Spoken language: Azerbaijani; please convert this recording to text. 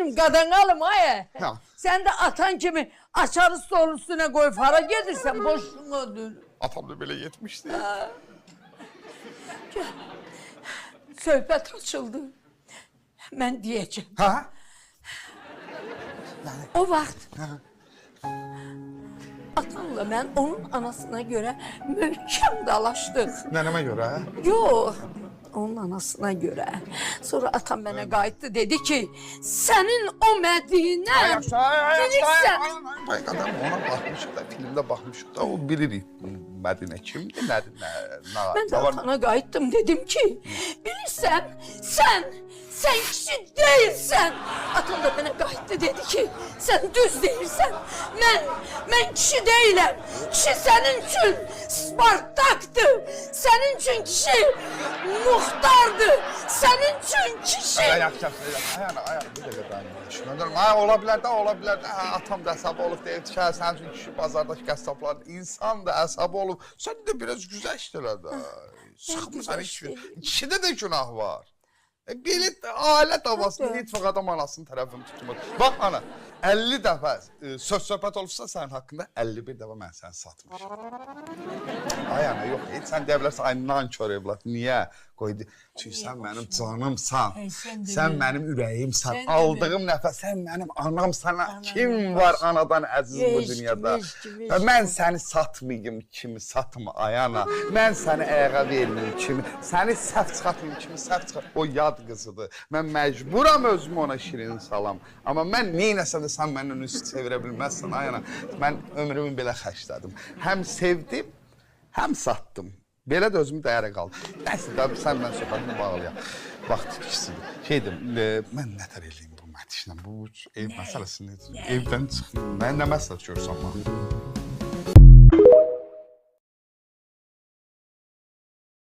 benim qadanalım ay. Ha. Sen de atan kimi açarı stolun üstüne koyup hara gelirsen boşluğuna dön. Atam da böyle yetmişti. Söhbət açıldı. Mən deyəcəm. Ha? O vaxt atamla mən onun anasına görə möhkəm dalaşdıq. Nənəmə görə, ha? Yox, onun anasına görə. Sonra atam mənə qayıtdı, dedi ki, sənin o Mədinə bilirsən. Ay, adam ona baxmışıq da, filmdə baxmışıq da, o bilirik. Mədinə kimdir, nədir, nə var? Mən də atana qayıtdım, dedim ki, bilirsən, sən kişi deyilsən. Atam da mənə qayıtdı, dedi ki, sən düz deyilsən. Mən kişi deyiləm. Kişi sənin üçün Spartakdır. Sənin üçün kişi Muxtardır. Sənin üçün kişi... Ayaq, bir dəqiqə dayanır. Ola bilər də, atam da əsabı olub deyir ki, sənin üçün kişi bazardakı qəssablar insan da əsabı olub. Sən də biraz güzəşdirlər də. Sıxmısan kişidə də günah var. Belə ailət havasında heç vaxt adam anasının tərəfini tutmur. Bax ana, 50 dəfə söz-söhbət olursa sənin haqqında 51 dəfə mən səni satmışam. Ay ana, yox, heç sən deyə bilərsən, ay nankör evlat, niyə? Qoydu, çünki sən mənim canımsan, sən mənim ürəyimsən, aldığım nəfəs, sən mənim anamsan, kim var anadan əziz bu dünyada? Mən səni satmayım kimi satma, ay ana, mən səni ayağa verməyim kimi, səni səhv çıxatmayım kimi səhv çıxat, o yad qızıdır. Mən məcburam özümü ona şirin salam, amma mən neynəsə də sən məndən üstü çevirə bilməzsən, ay ana, mən ömrümü belə xərclədim, həm sevdim, həm satdım. Belə də özümü dəyərə qaldı. Nəysə, sən mən söhbətini bağlayaq. Vaxt ikisidir. Şeydim, mən nətər eləyim bu Mətişlə, bu ev məsələsini, evdən çıxmayayım. Mən nə məsələ görürsən,